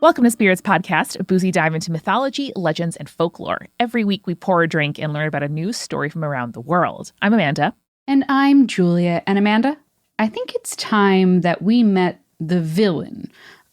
Welcome to Spirits Podcast, a boozy dive into mythology, legends, and folklore. Every week we pour a drink and learn about a new story from around the world. I'm Amanda. And I'm Julia. And Amanda, I think it's time that we met the villain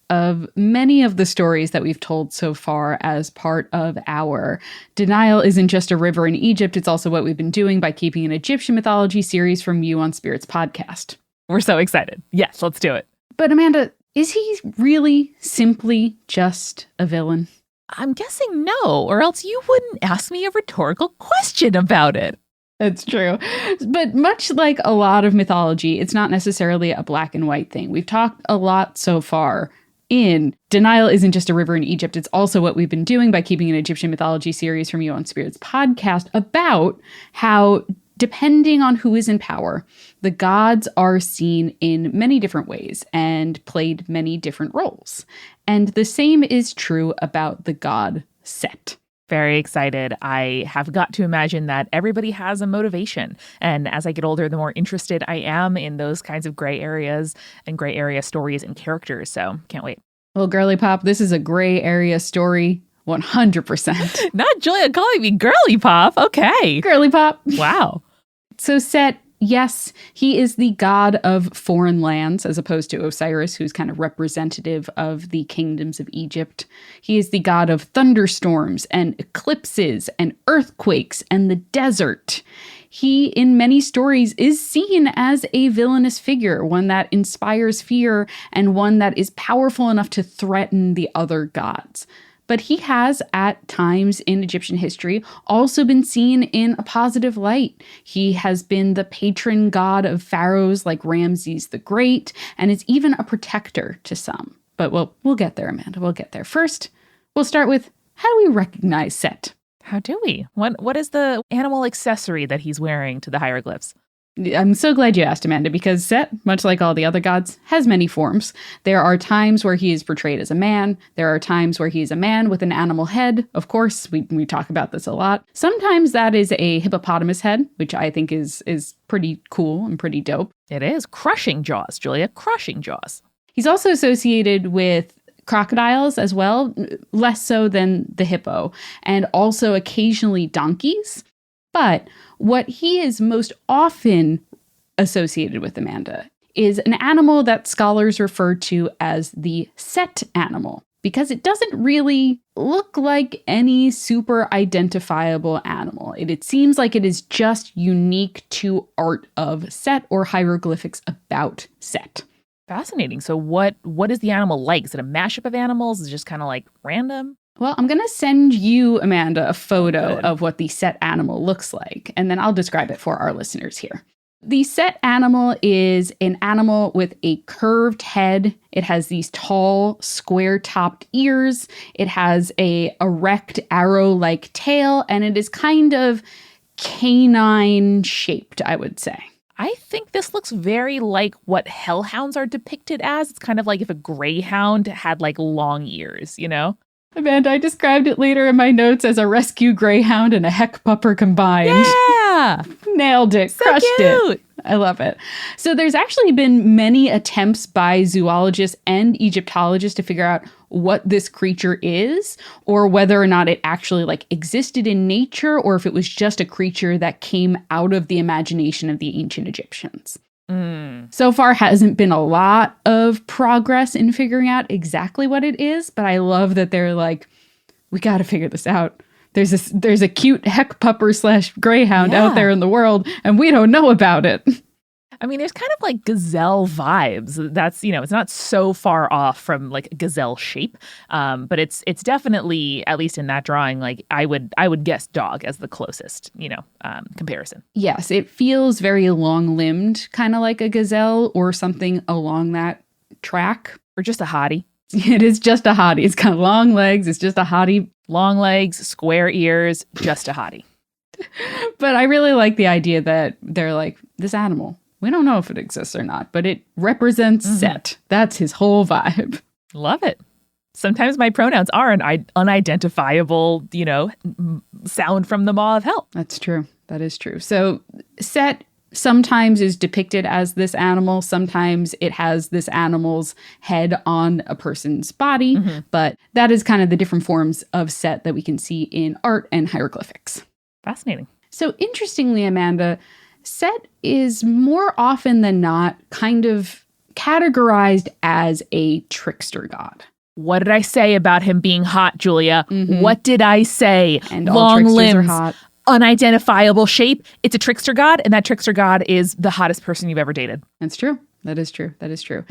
of many of the stories that we've told so far as part of our Denial Isn't Just a River in Egypt, it's also what we've been doing by keeping an Egyptian mythology series from you on Spirits Podcast. We're so excited. Yes, let's do it. But Amanda, is he really simply just a villain? I'm guessing no, or else you wouldn't ask me a rhetorical question about it. That's true. But much like a lot of mythology, it's not necessarily a black and white thing. We've talked a lot so far in Denial Isn't Just a River in Egypt. It's also what we've been doing by keeping an Egyptian mythology series from you on Spirits Podcast about how, depending on who is in power, the gods are seen in many different ways and played many different roles. And the same is true about the god Set. Very excited. I have got to imagine that everybody has a motivation. And as I get older, the more interested I am in those kinds of gray areas and gray area stories and characters. So can't wait. Well, girly pop, this is a gray area story. 100%. Not Julia calling me girly pop. Okay. Girly pop. Wow. So Set, yes, he is the god of foreign lands, as opposed to Osiris, who's kind of representative of the kingdoms of Egypt. He is the god of thunderstorms and eclipses and earthquakes and the desert. He, in many stories, is seen as a villainous figure, one that inspires fear and one that is powerful enough to threaten the other gods. But he has, at times in Egyptian history, also been seen in a positive light. He has been the patron god of pharaohs like Ramses the Great, and is even a protector to some. But we'll get there, Amanda. We'll get there. First, we'll start with, how do we recognize Set? How do we? What is the animal accessory that he's wearing to the hieroglyphs? I'm so glad you asked, Amanda, because Set, much like all the other gods, has many forms. There are times where he is portrayed as a man. There are times where he is a man with an animal head. Of course, we talk about this a lot. Sometimes that is a hippopotamus head, which I think is pretty cool and pretty dope. It is. Crushing jaws, Julia. Crushing jaws. He's also associated with crocodiles as well, less so than the hippo, and also occasionally donkeys. But what he is most often associated with, Amanda, is an animal that scholars refer to as the Set animal, because it doesn't really look like any super identifiable animal. It seems like it is just unique to art of Set or hieroglyphics about Set. Fascinating. So what is the animal like? Is it a mashup of animals? Is it just kind of like random? Well, I'm going to send you, Amanda, a photo of what the Set animal looks like, and then I'll describe it for our listeners here. The Set animal is an animal with a curved head. It has these tall, square-topped ears. It has a erect, arrow-like tail, and it is kind of canine-shaped, I would say. I think this looks very like what hellhounds are depicted as. It's kind of like if a greyhound had like long ears, you know? Amanda, I described it later in my notes as a rescue greyhound and a heck pupper combined. Yeah! Nailed it. So Crushed cute. it. I love it. So there's actually been many attempts by zoologists and Egyptologists to figure out what this creature is, or whether or not it actually existed in nature, or if it was just a creature that came out of the imagination of the ancient Egyptians. So far hasn't been a lot of progress in figuring out exactly what it is, but I love that they're like, we got to figure this out. There's a cute heck pupper / greyhound out there in the world, and we don't know about it. I mean, there's kind of like gazelle vibes. That's, it's not so far off from like gazelle shape, but it's definitely, at least in that drawing, like I would guess dog as the closest, comparison. Yes, it feels very long-limbed, kind of like a gazelle or something along that track. Or just a hottie. It is just a hottie. It's got long legs. It's just a hottie. Long legs, square ears, just a hottie. But I really like the idea that they're like, this animal, we don't know if it exists or not, but it represents Set. That's his whole vibe. Love it. Sometimes my pronouns are an unidentifiable, sound from the maw of hell. That's true. That is true. So Set sometimes is depicted as this animal. Sometimes it has this animal's head on a person's body. But that is kind of the different forms of Set that we can see in art and hieroglyphics. Fascinating. So interestingly, Amanda, Set is more often than not kind of categorized as a trickster god. What did I say about him being hot, Julia? What did I say? And all long tricksters limbs, are hot. unidentifiable shape. It's a trickster god, and that trickster god is the hottest person you've ever dated. That's true. That is true. That is true.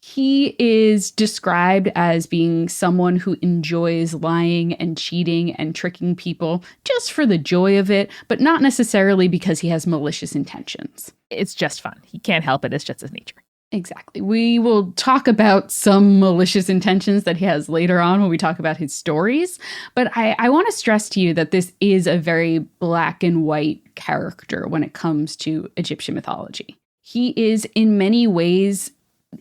He is described as being someone who enjoys lying and cheating and tricking people just for the joy of it, but not necessarily because he has malicious intentions. It's just fun. He can't help it. It's just his nature. Exactly. We will talk about some malicious intentions that he has later on when we talk about his stories. But I want to stress to you that this is a very black and white character when it comes to Egyptian mythology. He is in many ways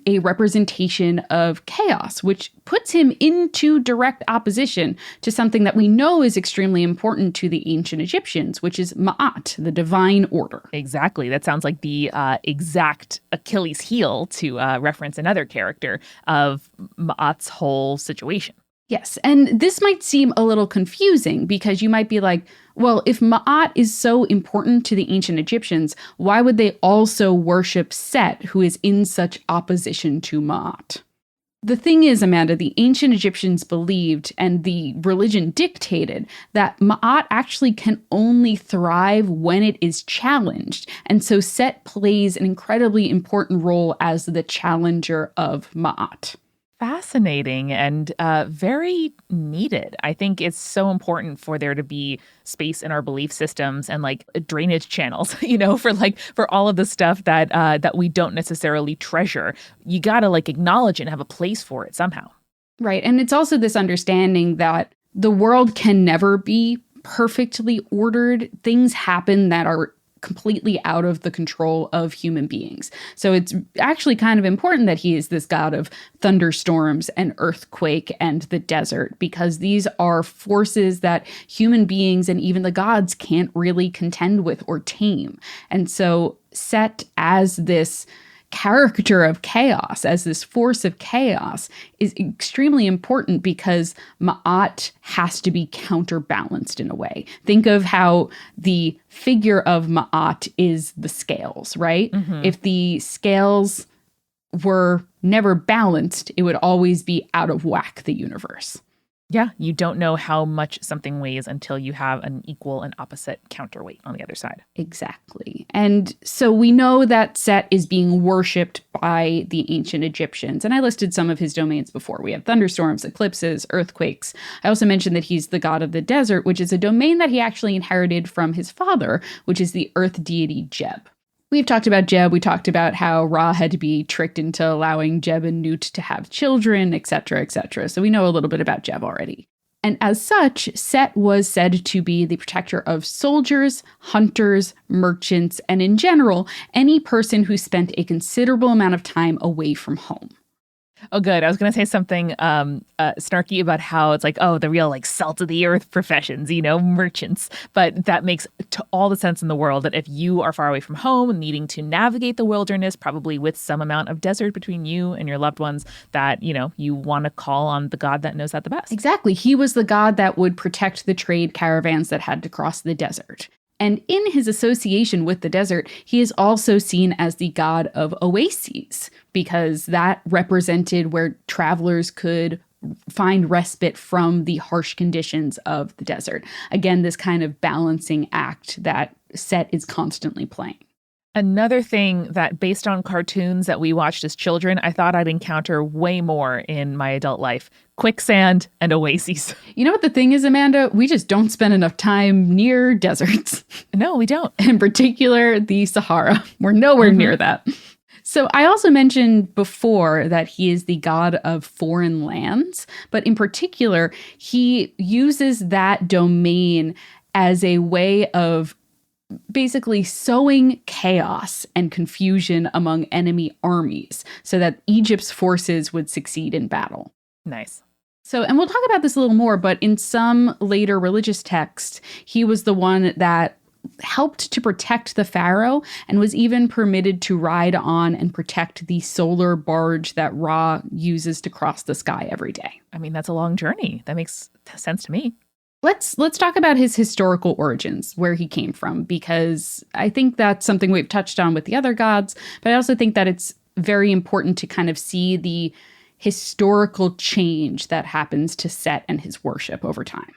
a representation of chaos, which puts him into direct opposition to something that we know is extremely important to the ancient Egyptians, which is Ma'at, the divine order. Exactly. That sounds like the exact Achilles heel, to reference another character, of Ma'at's whole situation. Yes, and this might seem a little confusing because you might be like, well, if Ma'at is so important to the ancient Egyptians, why would they also worship Set, who is in such opposition to Ma'at? The thing is, Amanda, the ancient Egyptians believed, and the religion dictated, that Ma'at actually can only thrive when it is challenged. And so Set plays an incredibly important role as the challenger of Ma'at. Fascinating and very needed. I think it's so important for there to be space in our belief systems and like drainage channels, for all of the stuff that we don't necessarily treasure. You got to like acknowledge it and have a place for it somehow. Right. And it's also this understanding that the world can never be perfectly ordered. Things happen that are completely out of the control of human beings. So it's actually kind of important that he is this god of thunderstorms and earthquake and the desert, because these are forces that human beings and even the gods can't really contend with or tame. And so Set as this character of chaos, as this force of chaos, is extremely important because Ma'at has to be counterbalanced in a way. Think of how the figure of Ma'at is the scales, right? If the scales were never balanced, it would always be out of whack, the universe. Yeah, you don't know how much something weighs until you have an equal and opposite counterweight on the other side. Exactly. And so we know that Set is being worshipped by the ancient Egyptians. And I listed some of his domains before. We have thunderstorms, eclipses, earthquakes. I also mentioned that he's the god of the desert, which is a domain that he actually inherited from his father, which is the earth deity Geb. We've talked about Geb. We talked about how Ra had to be tricked into allowing Geb and Nut to have children, etc., etc. So we know a little bit about Geb already. And as such, Set was said to be the protector of soldiers, hunters, merchants, and in general, any person who spent a considerable amount of time away from home. Oh, good. I was going to say something snarky about how it's like, oh, the real like salt of the earth professions, merchants. But that makes all the sense in the world that if you are far away from home, needing to navigate the wilderness, probably with some amount of desert between you and your loved ones, that, you want to call on the god that knows that the best. Exactly. He was the god that would protect the trade caravans that had to cross the desert. And in his association with the desert, he is also seen as the god of oases, because that represented where travelers could find respite from the harsh conditions of the desert. Again, this kind of balancing act that Set is constantly playing. Another thing that, based on cartoons that we watched as children, I thought I'd encounter way more in my adult life: quicksand and oases. You know what the thing is, Amanda? We just don't spend enough time near deserts. No, we don't. In particular, the Sahara. We're nowhere near that. So I also mentioned before that he is the god of foreign lands, but in particular, he uses that domain as a way of basically sowing chaos and confusion among enemy armies so that Egypt's forces would succeed in battle. Nice. So, and we'll talk about this a little more, but in some later religious texts, he was the one that helped to protect the pharaoh and was even permitted to ride on and protect the solar barge that Ra uses to cross the sky every day. I mean, that's a long journey. That makes sense to me. Let's talk about his historical origins, where he came from, because I think that's something we've touched on with the other gods, but I also think that it's very important to kind of see the historical change that happens to Set and his worship over time.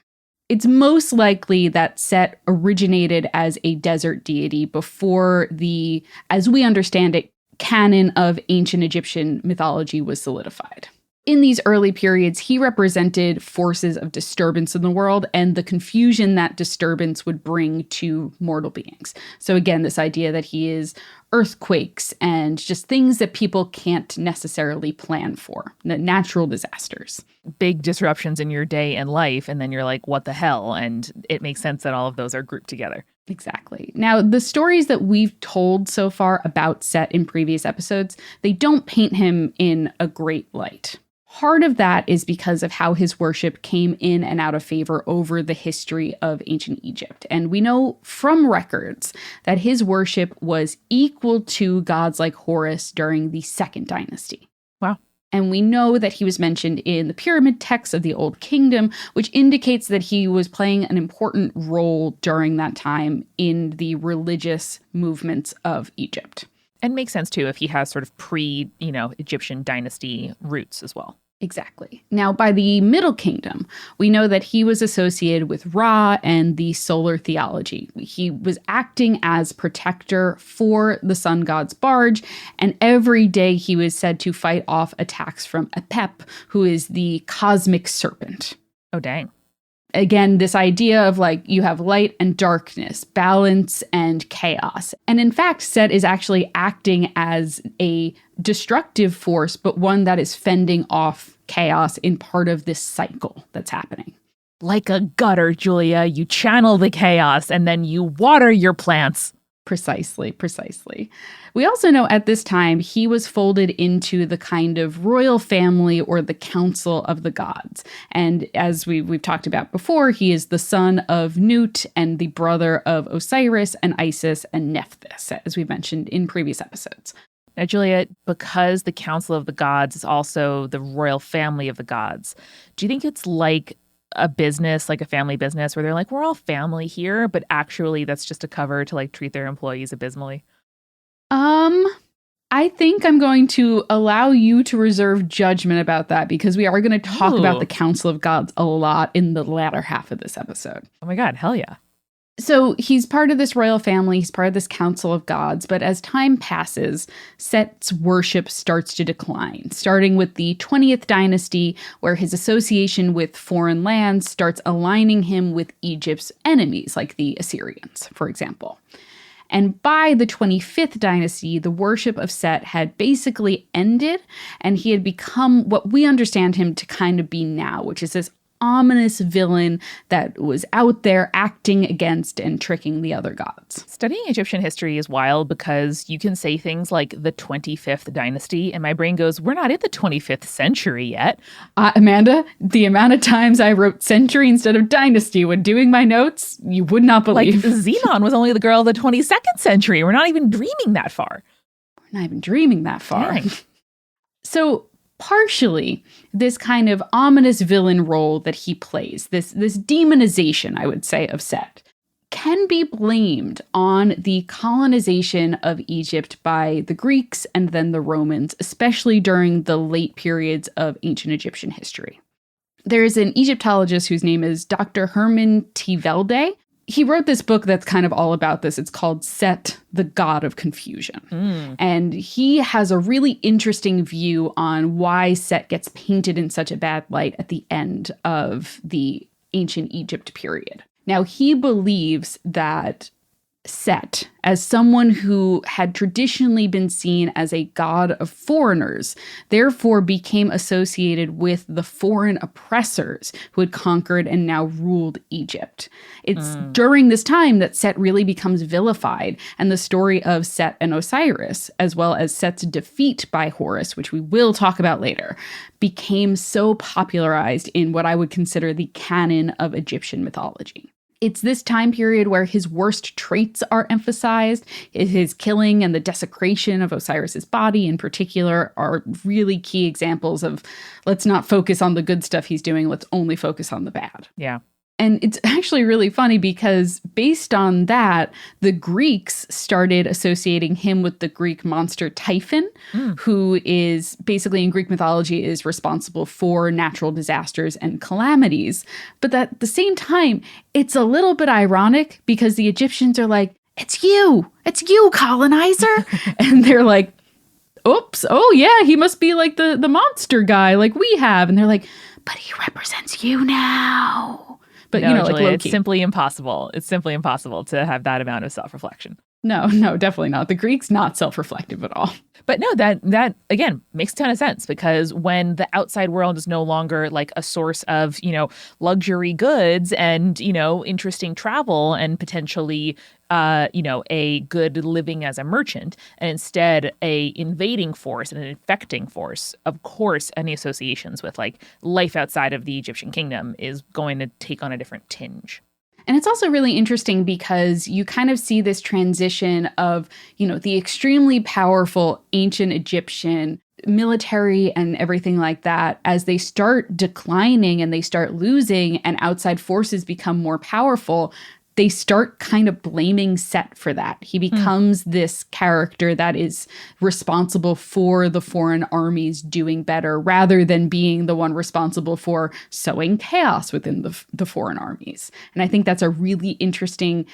It's most likely that Set originated as a desert deity before the, as we understand it, canon of ancient Egyptian mythology was solidified. In these early periods, he represented forces of disturbance in the world and the confusion that disturbance would bring to mortal beings. So again, this idea that he is earthquakes and just things that people can't necessarily plan for, natural disasters. Big disruptions in your day and life, and then you're like, what the hell? And it makes sense that all of those are grouped together. Exactly. Now, the stories that we've told so far about Set in previous episodes, they don't paint him in a great light. Part of that is because of how his worship came in and out of favor over the history of ancient Egypt. And we know from records that his worship was equal to gods like Horus during the Second Dynasty. Wow. And we know that he was mentioned in the pyramid texts of the Old Kingdom, which indicates that he was playing an important role during that time in the religious movements of Egypt. And makes sense, too, if he has sort of Egyptian dynasty roots as well. Exactly. Now, by the Middle Kingdom, we know that he was associated with Ra and the solar theology. He was acting as protector for the sun god's barge, and every day he was said to fight off attacks from Apep, who is the cosmic serpent. Oh, dang. Again, this idea of you have light and darkness, balance and chaos. And in fact, Set is actually acting as a destructive force, but one that is fending off chaos in part of this cycle that's happening. Like a gutter, Julia, you channel the chaos and then you water your plants. Precisely. We also know at this time he was folded into the kind of royal family or the council of the gods. And as we've talked about before, he is the son of Nut and the brother of Osiris and Isis and Nephthys, as we mentioned in previous episodes. Now, Julia, because the council of the gods is also the royal family of the gods, do you think it's like a business, like a family business, where they're like, we're all family here, but actually that's just a cover to treat their employees abysmally? I think I'm going to allow you to reserve judgment about that because we are going to talk about the Council of Gods a lot in the latter half of this episode. Oh my God, hell yeah. So he's part of this royal family, he's part of this council of gods, but as time passes, Set's worship starts to decline, starting with the 20th dynasty, where his association with foreign lands starts aligning him with Egypt's enemies, like the Assyrians, for example. And by the 25th dynasty, the worship of Set had basically ended, and he had become what we understand him to kind of be now, which is this ominous villain that was out there acting against and tricking the other gods. Studying Egyptian history is wild because you can say things like the 25th dynasty, and my brain goes, we're not in the 25th century yet. Amanda, the amount of times I wrote century instead of dynasty when doing my notes, you would not believe. Xenon was only the girl of the 22nd century. We're not even dreaming that far. We're not even dreaming that far. Dang. So partially, this kind of ominous villain role that he plays, this demonization, I would say, of Set, can be blamed on the colonization of Egypt by the Greeks and then the Romans, especially during the late periods of ancient Egyptian history. There's an Egyptologist whose name is Dr. Herman Tivelde. He wrote this book that's kind of all about this. It's called Set, the God of Confusion. And he has a really interesting view on why Set gets painted in such a bad light at the end of the ancient Egypt period. Now, he believes that Set, as someone who had traditionally been seen as a god of foreigners, therefore became associated with the foreign oppressors who had conquered and now ruled Egypt. It's during this time that Set really becomes vilified, and the story of Set and Osiris, as well as Set's defeat by Horus, which we will talk about later, became so popularized in what I would consider the canon of Egyptian mythology. It's this time period where his worst traits are emphasized. His killing and the desecration of Osiris's body in particular are really key examples of, let's not focus on the good stuff he's doing, let's only focus on the bad. Yeah. And it's actually really funny because based on that, the Greeks started associating him with the Greek monster Typhon, who is basically in Greek mythology is responsible for natural disasters and calamities. But at the same time, it's a little bit ironic because the Egyptians are like, it's you, colonizer. And they're like, oops, oh yeah, he must be like the monster guy like we have. And they're like, but he represents you now. But, no, you know, Julia, like it's simply impossible. It's simply impossible to have that amount of self-reflection. No, definitely not. The Greeks, not self-reflective at all. But no, that again makes a ton of sense because when the outside world is no longer like a source of, luxury goods and, interesting travel and potentially, a good living as a merchant, and instead a invading force and an infecting force, of course, any associations with like life outside of the Egyptian kingdom is going to take on a different tinge. And it's also really interesting because you kind of see this transition of, the extremely powerful ancient Egyptian military and everything like that as they start declining and they start losing and outside forces become more powerful. They start kind of blaming Set for that. He becomes this character that is responsible for the foreign armies doing better rather than being the one responsible for sowing chaos within the foreign armies. And I think that's a really interesting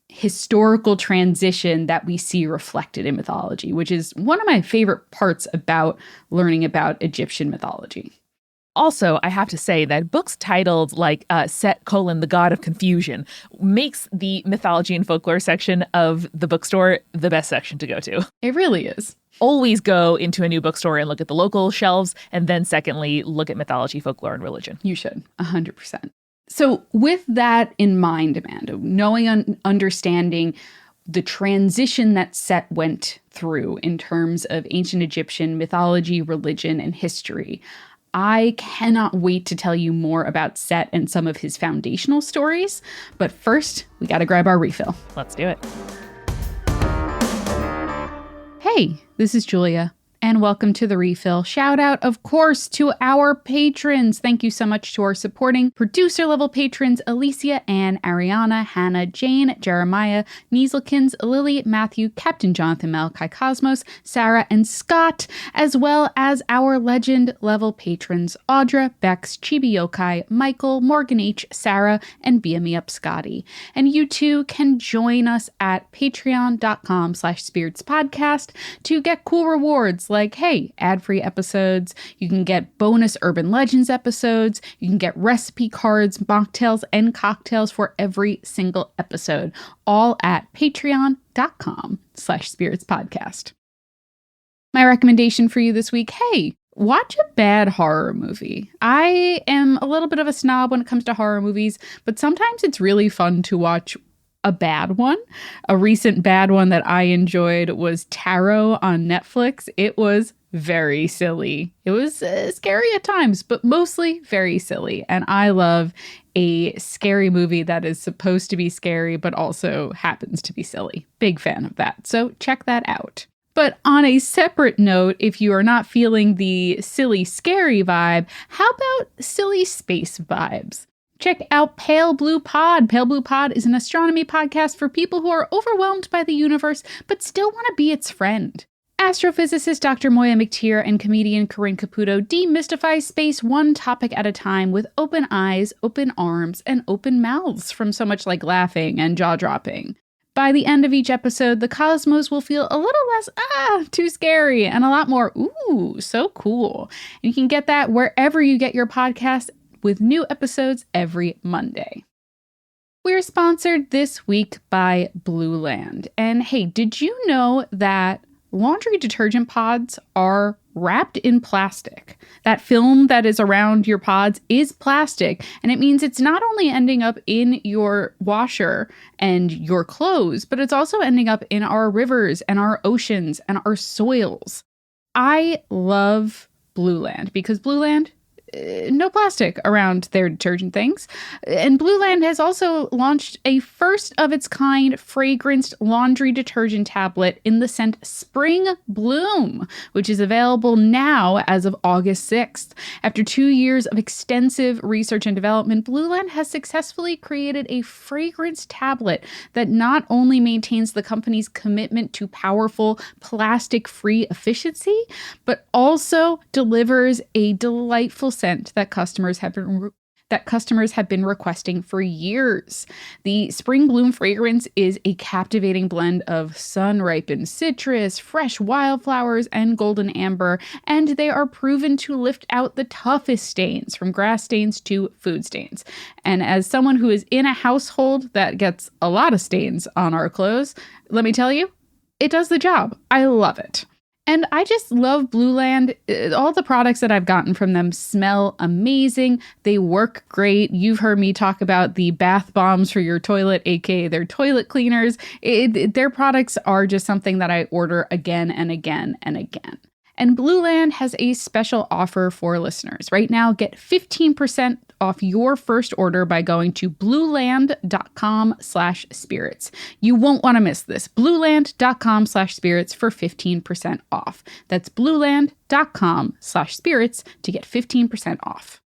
historical transition that we see reflected in mythology, which is one of my favorite parts about learning about Egyptian mythology. Also, I have to say that books titled like Set: the God of Confusion makes the mythology and folklore section of the bookstore the best section to go to. It really is. Always go into a new bookstore and look at the local shelves, and then secondly, look at mythology, folklore, and religion. You should, 100%. So with that in mind, Amanda, knowing and understanding the transition that Set went through in terms of ancient Egyptian mythology, religion, and history, I cannot wait to tell you more about Set and some of his foundational stories. But first, we got to grab our refill. Let's do it. Hey, this is Julia, and welcome to The Refill. Shout out, of course, to our patrons. Thank you so much to our supporting producer-level patrons, Alicia, Anne, Ariana, Hannah, Jane, Jeremiah, Nieselkins, Lily, Matthew, Captain Jonathan Mel, Kai Cosmos, Sarah, and Scott, as well as our legend-level patrons, Audra, Bex, Chibi Yokai, Michael, Morgan H., Sarah, and Beam Me Up Scotty. And you too can join us at patreon.com/spiritspodcast to get cool rewards like, hey, ad-free episodes, you can get bonus Urban Legends episodes, you can get recipe cards, mocktails, and cocktails for every single episode, all at patreon.com/spiritspodcast. My recommendation for you this week, hey, watch a bad horror movie. I am a little bit of a snob when it comes to horror movies, but sometimes it's really fun to watch a bad one. A recent bad one that I enjoyed was Tarot on Netflix. It was very silly. It was scary at times, but mostly very silly. And I love a scary movie that is supposed to be scary, but also happens to be silly. Big fan of that. So check that out. But on a separate note, if you are not feeling the silly, scary vibe, how about silly space vibes? Check out Pale Blue Pod. Pale Blue Pod is an astronomy podcast for people who are overwhelmed by the universe but still want to be its friend. Astrophysicist Dr. Moya McTeer and comedian Corinne Caputo demystify space one topic at a time with open eyes, open arms, and open mouths from so much like laughing and jaw-dropping. By the end of each episode, the cosmos will feel a little less, too scary, and a lot more, ooh, so cool. And you can get that wherever you get your podcast, with new episodes every Monday. We're sponsored this week by Blue Land. And hey, did you know that laundry detergent pods are wrapped in plastic? That film that is around your pods is plastic, and it means it's not only ending up in your washer and your clothes, but it's also ending up in our rivers and our oceans and our soils. I love Blue Land because Blue Land, no plastic around their detergent things. And Blueland has also launched a first of its kind fragranced laundry detergent tablet in the scent Spring Bloom, which is available now as of August 6th. After 2 years of extensive research and development, Blueland has successfully created a fragrance tablet that not only maintains the company's commitment to powerful plastic-free efficiency, but also delivers a delightful scent that customers have been requesting for years. The Spring Bloom fragrance is a captivating blend of sun-ripened citrus, fresh wildflowers, and golden amber, and they are proven to lift out the toughest stains, from grass stains to food stains. And as someone who is in a household that gets a lot of stains on our clothes, let me tell you, it does the job. I love it. And I just love Blueland. All the products that I've gotten from them smell amazing. They work great. You've heard me talk about the bath bombs for your toilet, aka their toilet cleaners. Their products are just something that I order again and again and again. And Blueland has a special offer for listeners. Right now, get 15% off your first order by going to blueland.com/spirits. You won't want to miss this. Blueland.com/spirits for 15% off. That's blueland.com/spirits to get 15% off.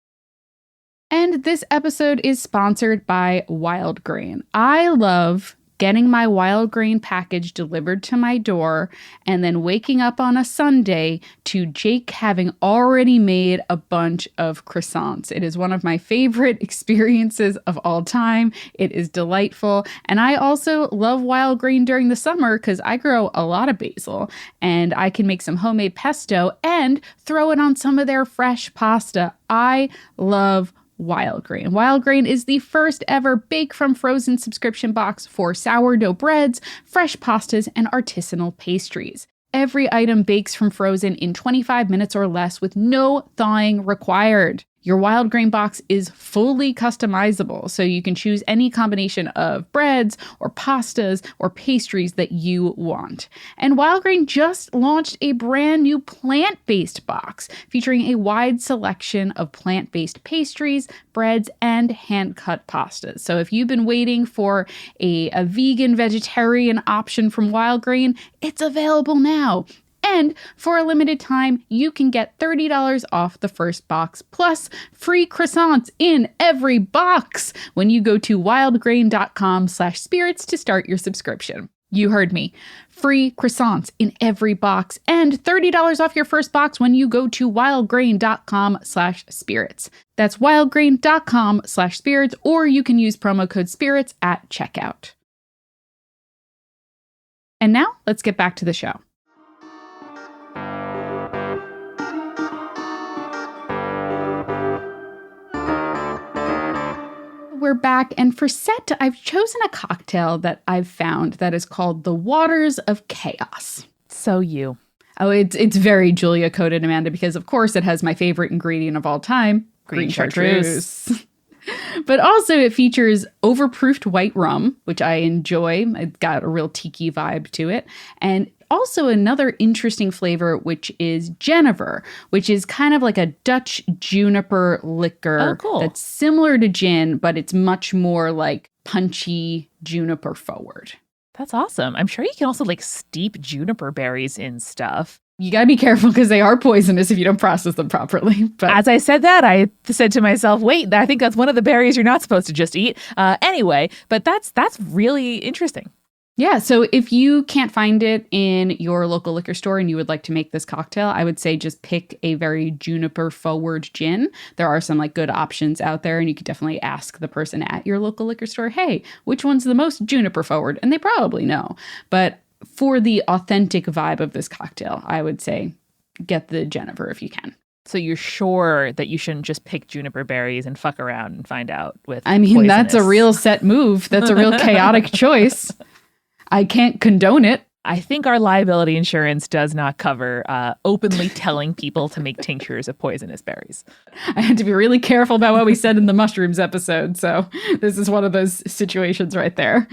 And this episode is sponsored by Wildgrain. I love getting my Wildgrain package delivered to my door and then waking up on a Sunday to Jake having already made a bunch of croissants. It is one of my favorite experiences of all time. It is delightful. And I also love Wildgrain during the summer because I grow a lot of basil and I can make some homemade pesto and throw it on some of their fresh pasta. I love Wildgrain. Wildgrain is the first ever bake from frozen subscription box for sourdough breads, fresh pastas, and artisanal pastries. Every item bakes from frozen in 25 minutes or less with no thawing required. Your Wildgrain box is fully customizable, so you can choose any combination of breads or pastas or pastries that you want. And Wildgrain just launched a brand new plant-based box featuring a wide selection of plant-based pastries, breads, and hand-cut pastas. So if you've been waiting for a vegan, vegetarian option from Wildgrain, it's available now. And for a limited time, you can get $30 off the first box, plus free croissants in every box when you go to wildgrain.com/spirits to start your subscription. You heard me. Free croissants in every box and $30 off your first box when you go to wildgrain.com/spirits. That's wildgrain.com/spirits, or you can use promo code spirits at checkout. And now let's get back to the show. We're back, and for set, I've chosen a cocktail that I've found that is called the Waters of Chaos. So you. Oh, it's very Julia coded, Amanda, because of course it has my favorite ingredient of all time, green chartreuse. But also it features overproofed white rum, which I enjoy. It's got a real tiki vibe to it. And also another interesting flavor, which is Genever, which is kind of like a Dutch juniper liquor. Oh, cool. That's similar to gin, but it's much more like punchy juniper forward. That's awesome. I'm sure you can also like steep juniper berries in stuff. You got to be careful because they are poisonous if you don't process them properly. But as I said that, I said to myself, wait, I think that's one of the berries you're not supposed to just eat. Anyway, but that's really interesting. Yeah, so if you can't find it in your local liquor store and you would like to make this cocktail, I would say just pick a very juniper forward gin. There are some like good options out there, and you could definitely ask the person at your local liquor store, hey, which one's the most juniper forward? And they probably know. But for the authentic vibe of this cocktail, I would say get the Genever if you can. So you're sure that you shouldn't just pick juniper berries and fuck around and find out with I mean, poisonous. That's a real set move. That's a real chaotic choice. I can't condone it. I think our liability insurance does not cover openly telling people to make tinctures of poisonous berries. I had to be really careful about what we said in the mushrooms episode. So this is one of those situations right there.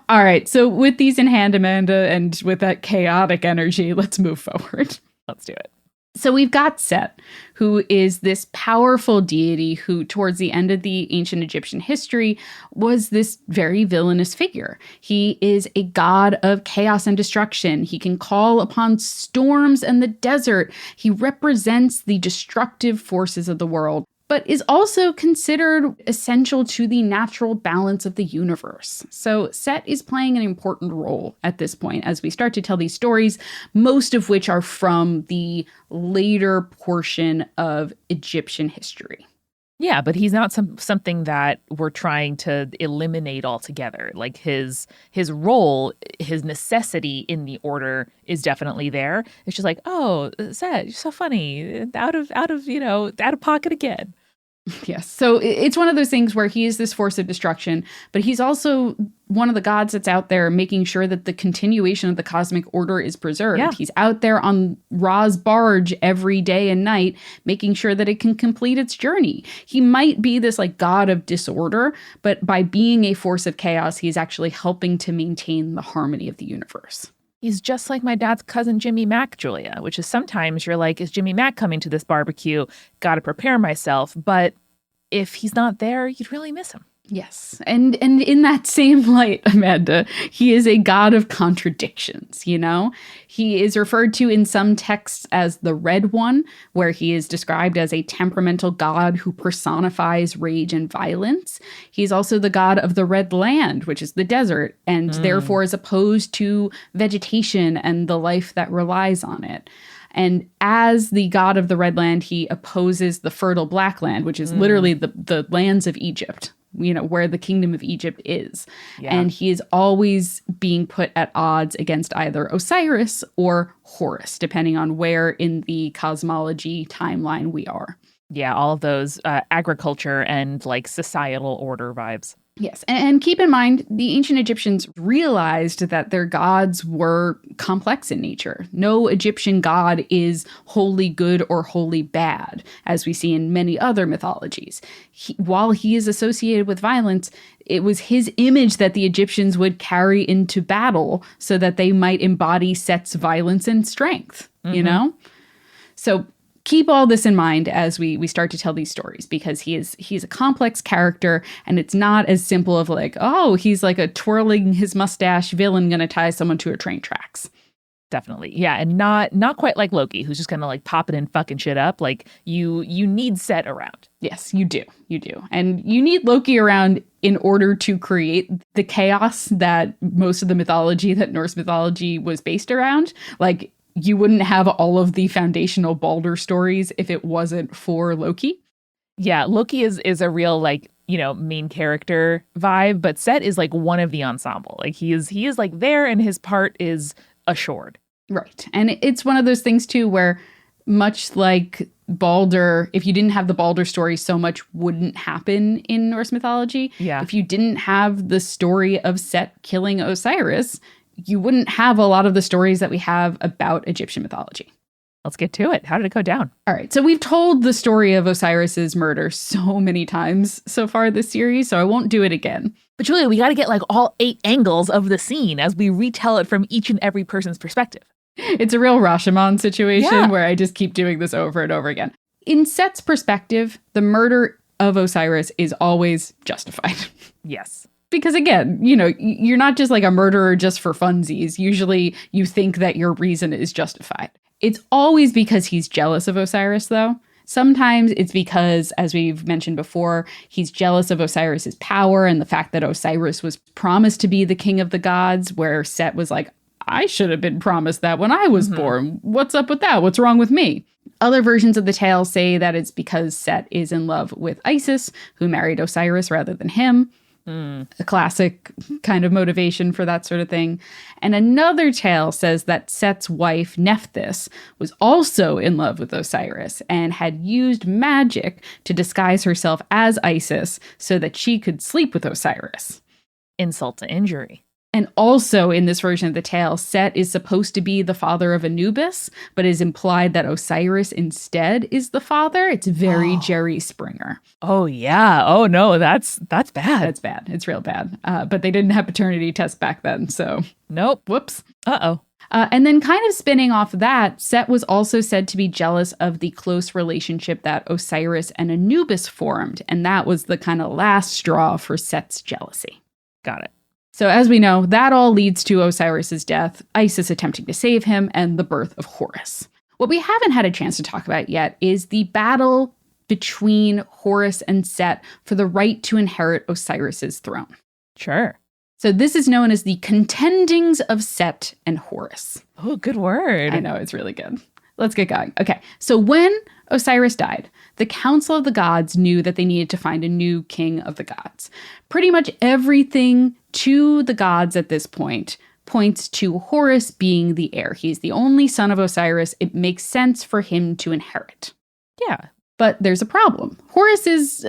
All right. So with these in hand, Amanda, and with that chaotic energy, let's move forward. Let's do it. So we've got Set, who is this powerful deity who, towards the end of the ancient Egyptian history, was this very villainous figure. He is a god of chaos and destruction. He can call upon storms and the desert. He represents the destructive forces of the world, but is also considered essential to the natural balance of the universe. So Set is playing an important role at this point as we start to tell these stories, most of which are from the later portion of Egyptian history. Yeah, but he's not something that we're trying to eliminate altogether. Like his role, his necessity in the order is definitely there. It's just like, oh, Set, you're so funny, out of pocket again. Yes. So it's one of those things where he is this force of destruction, but he's also one of the gods that's out there making sure that the continuation of the cosmic order is preserved. Yeah. He's out there on Ra's barge every day and night, making sure that it can complete its journey. He might be this like god of disorder, but by being a force of chaos, he's actually helping to maintain the harmony of the universe. He's just like my dad's cousin, Jimmy Mack, Julia, which is sometimes you're like, is Jimmy Mack coming to this barbecue? Got to prepare myself. But if he's not there, you'd really miss him. Yes. And in that same light, Amanda, he is a god of contradictions, you know? He is referred to in some texts as the Red One, where he is described as a temperamental god who personifies rage and violence. He's also the god of the Red Land, which is the desert, and therefore is opposed to vegetation and the life that relies on it. And as the god of the Red Land, he opposes the fertile Black Land, which is literally the lands of Egypt, you know, where the kingdom of Egypt is. Yeah. And he is always being put at odds against either Osiris or Horus, depending on where in the cosmology timeline we are. Yeah, all of those agriculture and like societal order vibes. Yes, and keep in mind, the ancient Egyptians realized that their gods were complex in nature. No Egyptian god is wholly good or wholly bad, as we see in many other mythologies. While he is associated with violence, it was his image that the Egyptians would carry into battle so that they might embody Set's violence and strength, you know? So keep all this in mind as we start to tell these stories, because he's a complex character, and it's not as simple of like, oh, he's like a twirling his mustache villain gonna tie someone to a train tracks. Definitely. Yeah, and not quite like Loki, who's just kind of like popping and fucking shit up. Like you need Set around. Yes, you do. You do. And you need Loki around in order to create the chaos that most of the mythology, that Norse mythology was based around. Like, you wouldn't have all of the foundational Balder stories if it wasn't for Loki. Yeah, Loki is a real like, you know, main character vibe, but Set is like one of the ensemble. Like he is like there, and his part is assured. Right. And it's one of those things too where, much like Balder, if you didn't have the Balder story, so much wouldn't happen in Norse mythology. Yeah. If you didn't have the story of Set killing Osiris, you wouldn't have a lot of the stories that we have about Egyptian mythology. Let's get to it. How did it go down? All right. So we've told the story of Osiris's murder so many times so far this series, so I won't do it again. But Julia, we got to get like all 8 angles of the scene as we retell it from each and every person's perspective. It's a real Rashomon situation where I just keep doing this over and over again. In Set's perspective, the murder of Osiris is always justified. Yes. Because again, you know, you're not just like a murderer just for funsies. Usually you think that your reason is justified. It's always because he's jealous of Osiris, though. Sometimes it's because, as we've mentioned before, he's jealous of Osiris's power and the fact that Osiris was promised to be the king of the gods, where Set was like, I should have been promised that when I was born. What's up with that? What's wrong with me? Other versions of the tale say that it's because Set is in love with Isis, who married Osiris rather than him. A classic kind of motivation for that sort of thing. And another tale says that Set's wife, Nephthys, was also in love with Osiris and had used magic to disguise herself as Isis so that she could sleep with Osiris. Insult to injury. And also in this version of the tale, Set is supposed to be the father of Anubis, but is implied that Osiris instead is the father. It's very Jerry Springer. Oh, yeah. Oh, no, that's bad. That's bad. It's real bad. But they didn't have paternity tests back then, so. Nope. Whoops. Uh-oh. And then kind of spinning off that, Set was also said to be jealous of the close relationship that Osiris and Anubis formed. And that was the kind of last straw for Set's jealousy. Got it. So as we know, that all leads to Osiris's death, Isis attempting to save him, and the birth of Horus. What we haven't had a chance to talk about yet is the battle between Horus and Set for the right to inherit Osiris's throne. Sure. So this is known as the contendings of Set and Horus. Oh, good word. I know, it's really good. Let's get going. Okay, so when Osiris died, the Council of the Gods knew that they needed to find a new king of the gods. Pretty much everything to the gods at this point points to Horus being the heir. He's the only son of Osiris. It makes sense for him to inherit. Yeah. But there's a problem. Horus is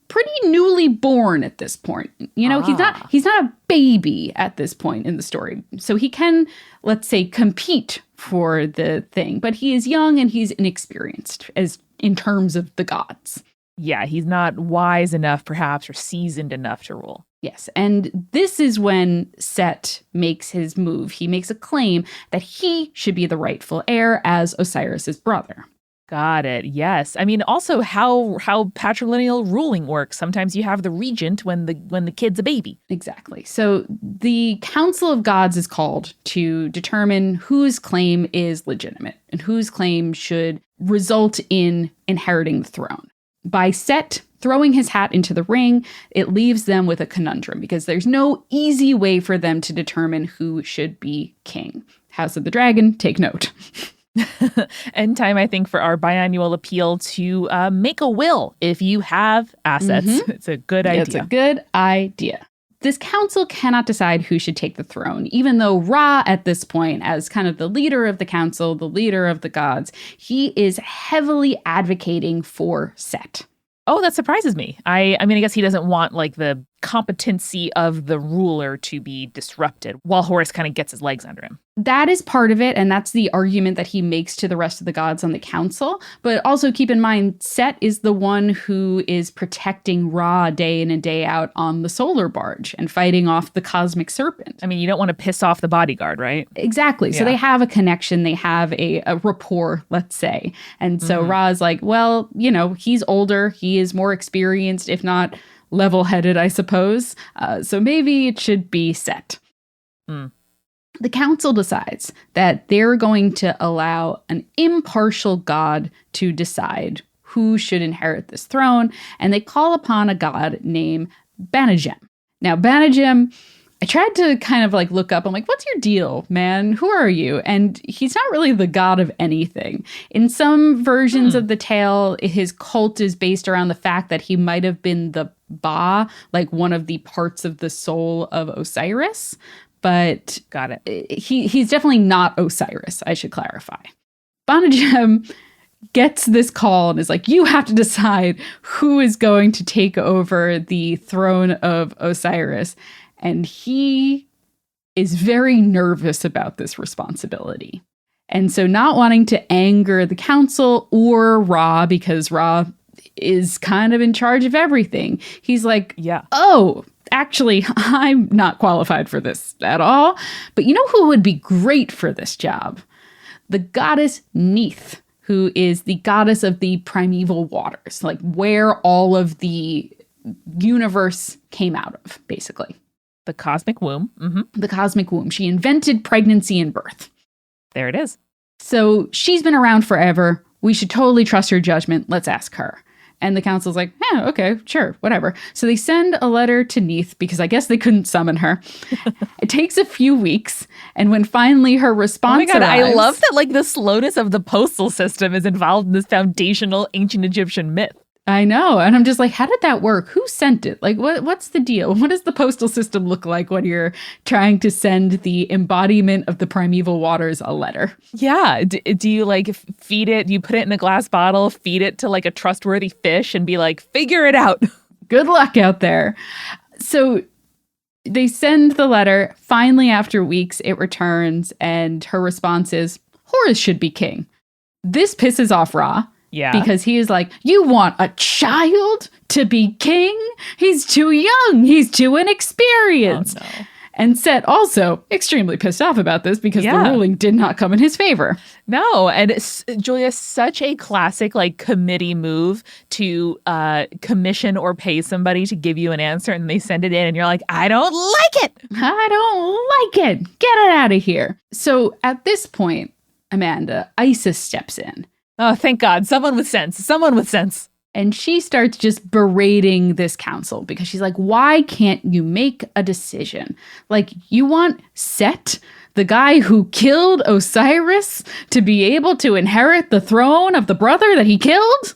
pretty newly born at this point. You know, he's not a baby at this point in the story. So he can, let's say, compete for the thing, but he is young and he's inexperienced as in terms of the gods. Yeah, he's not wise enough, perhaps, or seasoned enough to rule. Yes, and this is when Set makes his move. He makes a claim that he should be the rightful heir as Osiris's brother. Got it. Yes. I mean, also how patrilineal ruling works. Sometimes you have the regent when the kid's a baby. Exactly. So the Council of Gods is called to determine whose claim is legitimate and whose claim should result in inheriting the throne. By Set throwing his hat into the ring, it leaves them with a conundrum because there's no easy way for them to determine who should be king. House of the Dragon, take note. End time, I think, for our biannual appeal to make a will if you have assets. Mm-hmm. It's a good idea. It's a good idea. This council cannot decide who should take the throne, even though Ra, at this point, as kind of the leader of the council, the leader of the gods, he is heavily advocating for Set. Oh, that surprises me. I mean, I guess he doesn't want like the competency of the ruler to be disrupted while Horus kind of gets his legs under him. That is part of it, and that's the argument that he makes to the rest of the gods on the council. But also keep in mind, Set is the one who is protecting Ra day in and day out on the solar barge and fighting off the cosmic serpent. I mean, you don't want to piss off the bodyguard, right? Exactly. Yeah. So they have a connection. They have a rapport, let's say. And so Ra is like, well, you know, he's older. He is more experienced, if not level-headed, I suppose. So maybe it should be Set. The council decides that they're going to allow an impartial god to decide who should inherit this throne, and they call upon a god named Banagem. Now, Banagem, I tried to kind of like look up. I'm like, what's your deal, man? Who are you? And he's not really the god of anything. In some versions of the tale, his cult is based around the fact that he might have been the Ba, like one of the parts of the soul of Osiris. But got it. He's definitely not Osiris, I should clarify. Banagem gets this call and is like, you have to decide who is going to take over the throne of Osiris. And he is very nervous about this responsibility. And so not wanting to anger the council or Ra, because Ra is kind of in charge of everything, he's like, oh, actually, I'm not qualified for this at all. But you know who would be great for this job? The goddess Neith, who is the goddess of the primeval waters, like where all of the universe came out of, basically. The cosmic womb. Mm-hmm. The cosmic womb. She invented pregnancy and birth. There it is. So she's been around forever. We should totally trust her judgment. Let's ask her. And the council's like, yeah, okay, sure, whatever. So they send a letter to Neith because I guess they couldn't summon her. It takes a few weeks. And when finally her response arrives, I love that like the slowness of the postal system is involved in this foundational ancient Egyptian myth. I know. And I'm just like, how did that work? Who sent it? Like, what's the deal? What does the postal system look like when you're trying to send the embodiment of the primeval waters a letter? Yeah. Do you like feed it? Do you put it in a glass bottle, feed it to like a trustworthy fish and be like, figure it out? Good luck out there. So they send the letter. Finally, after weeks, it returns. And her response is, Horus should be king. This pisses off Ra. Yeah. Because he is like, you want a child to be king? He's too young. He's too inexperienced. Oh, no. And Set also extremely pissed off about this because the ruling did not come in his favor. No, and Julia, such a classic like committee move to commission or pay somebody to give you an answer, and they send it in, and you're like, I don't like it. I don't like it. Get it out of here. So at this point, Amanda, Isis steps in. Oh, thank God. Someone with sense. Someone with sense. And she starts just berating this council because she's like, why can't you make a decision? Like, you want Set, the guy who killed Osiris, to be able to inherit the throne of the brother that he killed?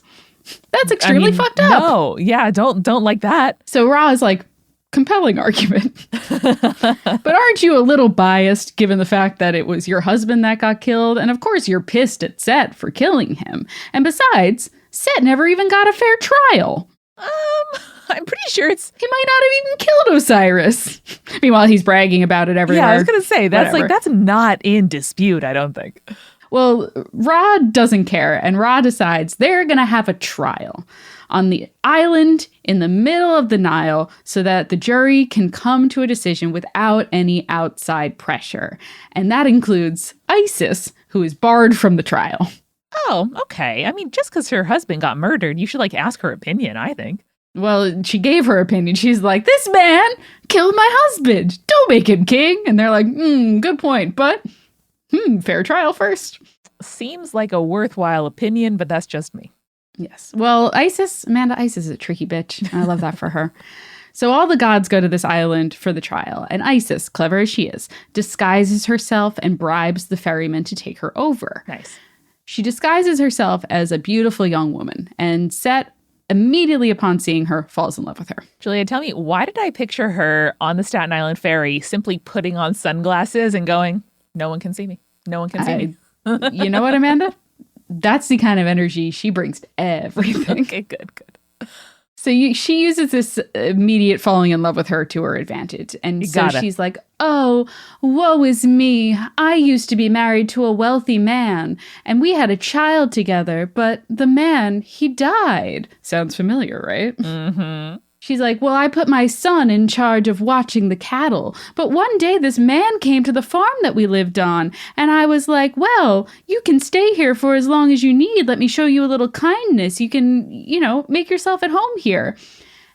That's extremely fucked up. No, yeah, don't like that. So Ra is like, compelling argument. But aren't you a little biased given the fact that it was your husband that got killed? And of course you're pissed at Set for killing him. And besides, Set never even got a fair trial. I'm pretty sure he might not have even killed Osiris. Meanwhile, he's bragging about it everywhere. Yeah, I was going to say, that's not in dispute, I don't think. Well, Ra doesn't care, and Ra decides they're going to have a trial on the island in the middle of the Nile so that the jury can come to a decision without any outside pressure. And that includes Isis, who is barred from the trial. Oh, okay. I mean, just because her husband got murdered, you should ask her opinion, I think. Well, she gave her opinion. She's like, this man killed my husband. Don't make him king. And they're like, good point. But, fair trial first. Seems like a worthwhile opinion, but that's just me. Yes. Well, Isis is a tricky bitch. I love that for her. So all the gods go to this island for the trial, and Isis, clever as she is, disguises herself and bribes the ferryman to take her over. Nice. She disguises herself as a beautiful young woman, and Set, immediately upon seeing her, falls in love with her. Julia, tell me, why did I picture her on the Staten Island ferry simply putting on sunglasses and going, no one can see me. No one can see me. You know what, Amanda? That's the kind of energy she brings to everything. Okay, good. So she uses this immediate falling in love with her to her advantage. And so she's like, oh, woe is me. I used to be married to a wealthy man, and we had a child together, but the man, he died. Sounds familiar, right? Mm-hmm. She's like, well, I put my son in charge of watching the cattle. But one day this man came to the farm that we lived on. And I was like, well, you can stay here for as long as you need. Let me show you a little kindness. You can, make yourself at home here.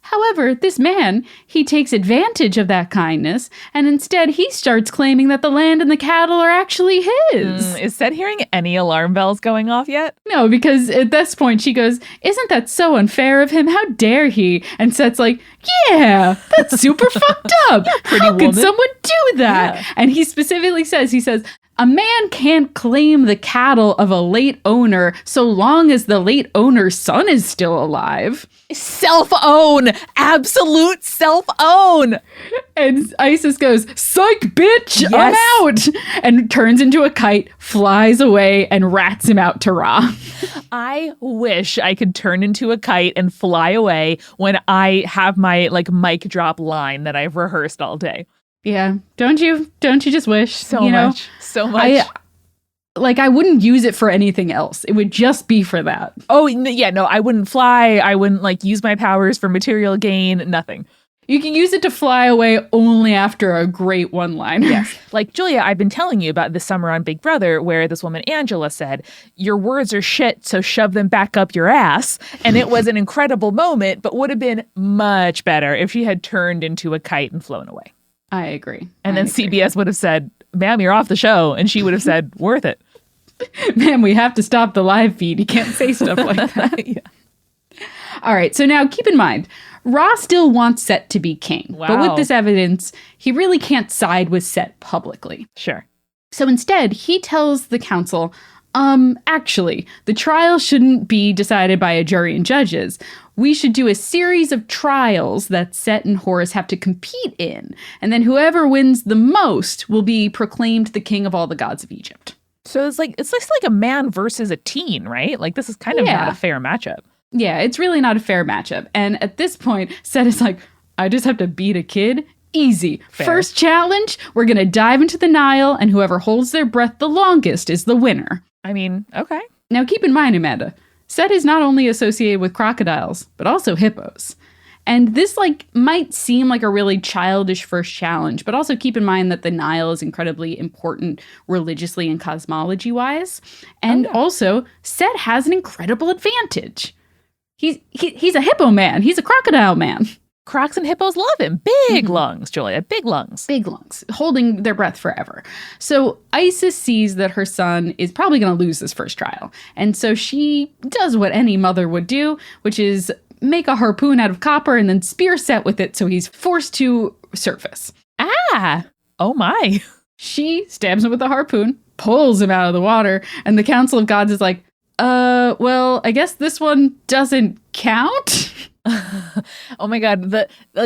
However, this man, he takes advantage of that kindness, and instead he starts claiming that the land and the cattle are actually his. Is Set hearing any alarm bells going off yet? No, because at this point she goes, isn't that so unfair of him? How dare he? And Set's like, yeah, that's super fucked up. How could someone do that? Yeah. And he specifically says, a man can't claim the cattle of a late owner so long as the late owner's son is still alive. Self-own! Absolute self-own! And Isis goes, psych, bitch, yes. I'm out! And turns into a kite, flies away, and rats him out to Ra. I wish I could turn into a kite and fly away when I have my mic drop line that I've rehearsed all day. Yeah. Don't you just wish? So much. I wouldn't use it for anything else. It would just be for that. Oh, yeah. No, I wouldn't fly. I wouldn't use my powers for material gain. Nothing. You can use it to fly away only after a great one-liner. Yes. Julia, I've been telling you about this summer on Big Brother where this woman, Angela, said, your words are shit, so shove them back up your ass. And it was an incredible moment, but would have been much better if she had turned into a kite and flown away. I agree. And then CBS would have said, ma'am, you're off the show. And she would have said, worth it. Ma'am, we have to stop the live feed. You can't say stuff like that. Yeah. All right. So now keep in mind, Ra still wants Set to be king. Wow. But with this evidence, he really can't side with Set publicly. Sure. So instead, he tells the council, actually, the trial shouldn't be decided by a jury and judges. We should do a series of trials that Set and Horus have to compete in. And then whoever wins the most will be proclaimed the king of all the gods of Egypt. So it's just like a man versus a teen, right? This is kind of not a fair matchup. Yeah, it's really not a fair matchup. And at this point, Set is like, I just have to beat a kid? Easy. Fair. First challenge, we're going to dive into the Nile, and whoever holds their breath the longest is the winner. I mean, okay. Now keep in mind, Amanda, Set is not only associated with crocodiles, but also hippos. And this might seem like a really childish first challenge, but also keep in mind that the Nile is incredibly important religiously and cosmology wise. And also, Set has an incredible advantage. He's a hippo man. He's a crocodile man. Crocs and hippos love him. Big lungs, Julia. Big lungs. Big lungs, holding their breath forever. So Isis sees that her son is probably going to lose this first trial. And so she does what any mother would do, which is make a harpoon out of copper and then spear Set with it so he's forced to surface. Ah! Oh my. She stabs him with the harpoon, pulls him out of the water, and the Council of Gods is like, well, I guess this one doesn't count. Oh my God.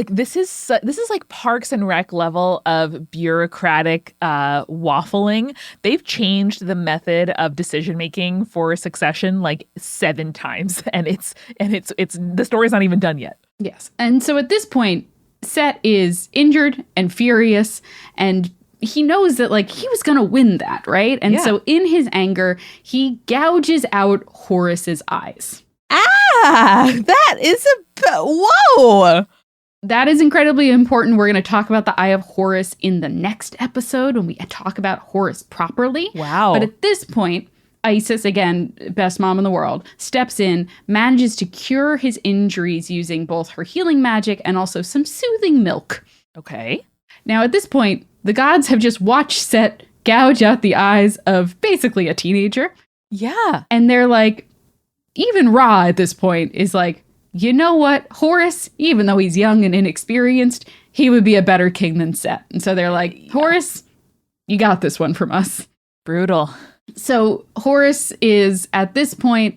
This is like Parks and Rec level of bureaucratic waffling. They've changed the method of decision making for succession like 7 times, and it's the story's not even done yet. Yes. And so at this point, Set is injured and furious, and he knows that he was going to win that, right? And so in his anger, he gouges out Horus's eyes. Ah, that is whoa. That is incredibly important. We're going to talk about the Eye of Horus in the next episode when we talk about Horus properly. Wow. But at this point, Isis, again, best mom in the world, steps in, manages to cure his injuries using both her healing magic and also some soothing milk. Okay. Now, at this point, the gods have just watched Set gouge out the eyes of basically a teenager. Yeah. And they're like, even Ra at this point is like, you know what, Horus, even though he's young and inexperienced, he would be a better king than Set. And so they're like, Horus, you got this one from us. Brutal. So Horus is at this point,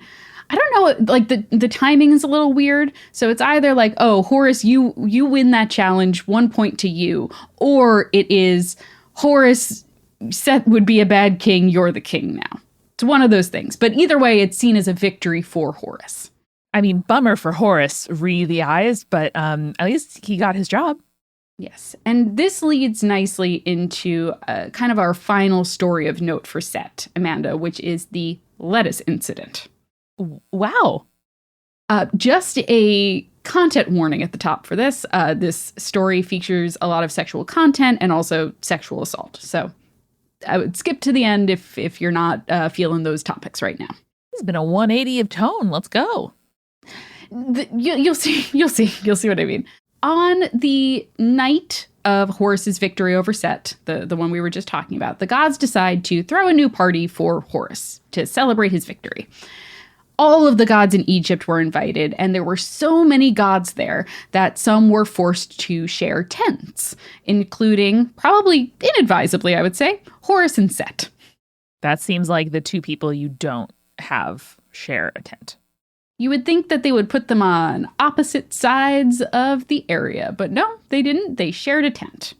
I don't know, the timing is a little weird. So it's either like, oh, Horus, you win that challenge, 1 point to you. Or it is, Horus, Set would be a bad king, you're the king now. It's one of those things. But either way, it's seen as a victory for Horus. I mean, bummer for Horus, the eyes, but at least he got his job. Yes. And this leads nicely into kind of our final story of note for Set, Amanda, which is the lettuce incident. Wow. Just a content warning at the top for this. This story features a lot of sexual content and also sexual assault. So I would skip to the end if you're not feeling those topics right now. It's been a 180 of tone. Let's go. You'll see what I mean. On the night of Horus's victory over Set, the one we were just talking about, the gods decide to throw a new party for Horus to celebrate his victory. All of the gods in Egypt were invited, and there were so many gods there that some were forced to share tents, including, probably inadvisably, I would say, Horus and Set. That seems like the 2 people you don't have share a tent. You would think that they would put them on opposite sides of the area, but no, they didn't. They shared a tent.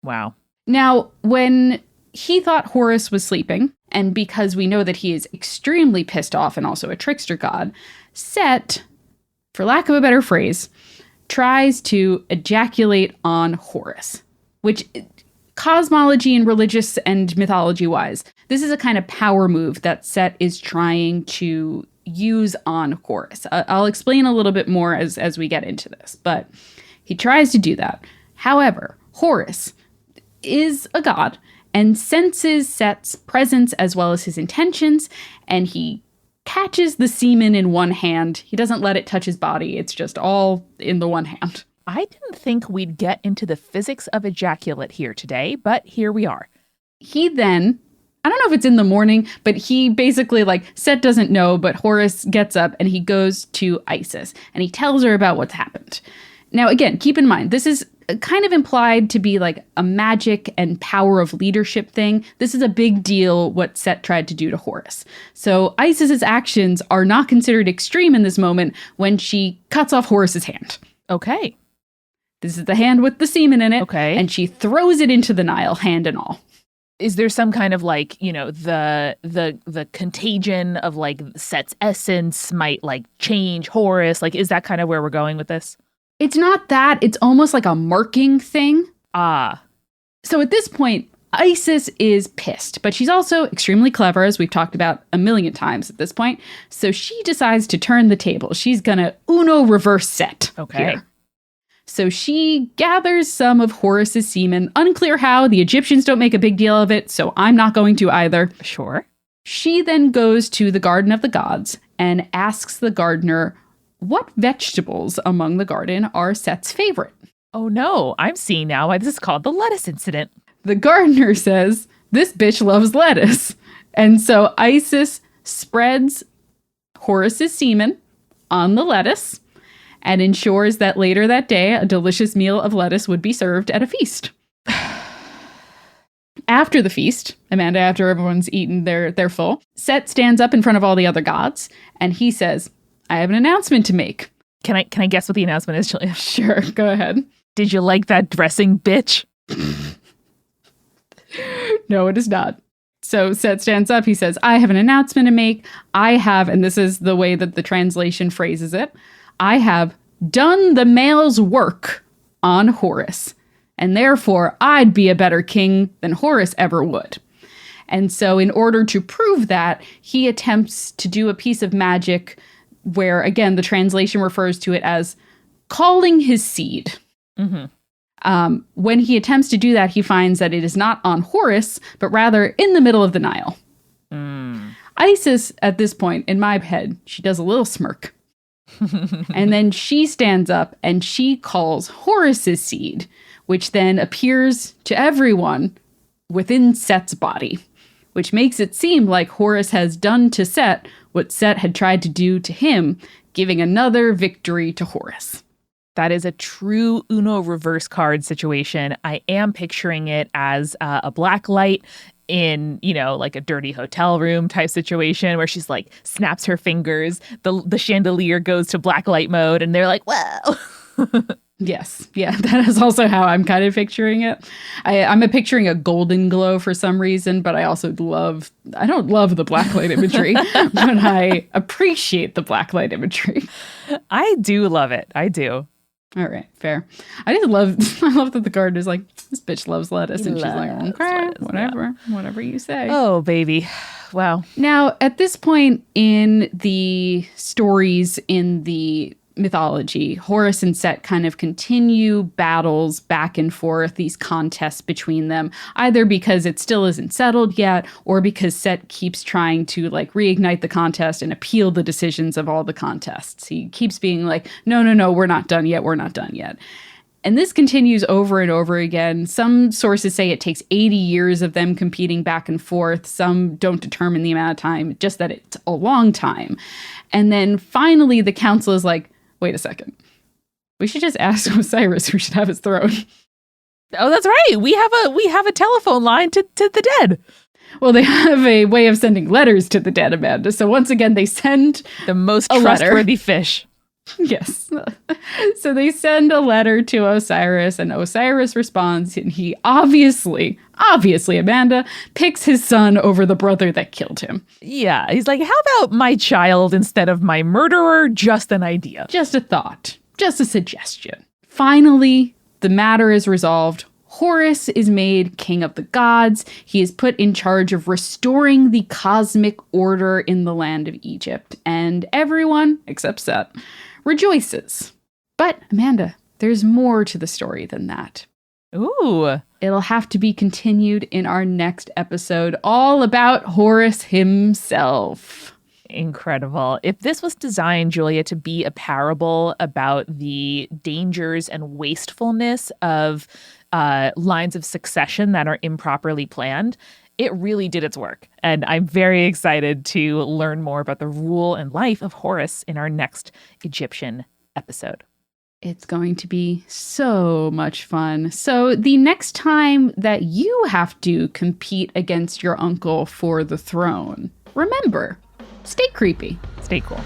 Wow. Now, when he thought Horus was sleeping, and because we know that he is extremely pissed off and also a trickster god, Set, for lack of a better phrase, tries to ejaculate on Horus, which cosmology and religious and mythology-wise, this is a kind of power move that Set is trying to use on Horus. I'll explain a little bit more as we get into this, but he tries to do that. However, Horus is a god and senses Set's presence as well as his intentions, and he catches the semen in one hand. He doesn't let it touch his body. It's just all in the one hand. I didn't think we'd get into the physics of ejaculate here today, but here we are. He then, I don't know if it's in the morning, but he basically, Set doesn't know, but Horus gets up and he goes to Isis and he tells her about what's happened. Now, again, keep in mind, this is kind of implied to be like a magic and power of leadership thing. This is a big deal, what Set tried to do to Horus. So Isis's actions are not considered extreme in this moment when she cuts off Horus's hand. Okay. This is the hand with the semen in it. Okay. And she throws it into the Nile, hand and all. Is there some kind of the contagion of Set's essence might change Horus? Is that kind of where we're going with this? It's not that. It's almost like a marking thing. Ah. So at this point, Isis is pissed, but she's also extremely clever, as we've talked about a million times at this point. So she decides to turn the table. She's gonna Uno reverse Set. Okay. Here. So she gathers some of Horus's semen. Unclear how. The Egyptians don't make a big deal of it, so I'm not going to either. Sure. She then goes to the Garden of the Gods and asks the gardener what vegetables among the garden are Set's favorite. Oh no, I'm seeing now why this is called the lettuce incident. The gardener says, this bitch loves lettuce. And so Isis spreads Horus's semen on the lettuce and ensures that later that day, a delicious meal of lettuce would be served at a feast. After the feast, Amanda, after everyone's eaten their full, Set stands up in front of all the other gods and he says, I have an announcement to make. Can I guess what the announcement is, Julia? Sure, go ahead. Did you like that dressing, bitch? No, it is not. So Set stands up. He says, I have an announcement to make. I have, and this is the way that the translation phrases it, I have done the male's work on Horus, and therefore I'd be a better king than Horus ever would. And so in order to prove that, he attempts to do a piece of magic where, again, the translation refers to it as calling his seed. Mm-hmm. When he attempts to do that, he finds that it is not on Horus, but rather in the middle of the Nile. Isis, at this point, in my head, she does a little smirk. And then she stands up and she calls Horus's seed, which then appears to everyone within Set's body, which makes it seem like Horus has done to Set what Set had tried to do to him, giving another victory to Horus. That is a true Uno reverse card situation. I am picturing it as a black light in, like a dirty hotel room type situation where she's like snaps her fingers. The chandelier goes to black light mode and they're like, whoa. Yes. Yeah, that is also how I'm kind of picturing it. I'm picturing a golden glow for some reason, but I don't love the blacklight imagery, but I appreciate the blacklight imagery. I do love it. I do. All right, fair. I love that the gardener's like, this bitch loves lettuce. And she's like, okay, whatever you say. Oh, baby. Wow. Now, at this point in the stories in the mythology, Horus and Set kind of continue battles back and forth, these contests between them, either because it still isn't settled yet, or because Set keeps trying to reignite the contest and appeal the decisions of all the contests. He keeps being like, no, we're not done yet. And this continues over and over again. Some sources say it takes 80 years of them competing back and forth. Some don't determine the amount of time, just that it's a long time. And then finally the council is like, wait a second. We should just ask Osiris who should have his throne. Oh, that's right. We have a telephone line to the dead. Well, they have a way of sending letters to the dead, Amanda. So once again, they send the most trustworthy fish. Yes. So they send a letter to Osiris, and Osiris responds, and he obviously, Amanda, picks his son over the brother that killed him. Yeah. He's like, how about my child instead of my murderer? Just an idea. Just a thought. Just a suggestion. Finally, the matter is resolved. Horus is made king of the gods. He is put in charge of restoring the cosmic order in the land of Egypt. And everyone, except Set, rejoices. But, Amanda, there's more to the story than that. Ooh. It'll have to be continued in our next episode, all about Horus himself. Incredible. If this was designed, Julia, to be a parable about the dangers and wastefulness of lines of succession that are improperly planned, it really did its work. And I'm very excited to learn more about the rule and life of Horus in our next Egyptian episode. It's going to be so much fun. So the next time that you have to compete against your uncle for the throne, remember, stay creepy. Stay cool.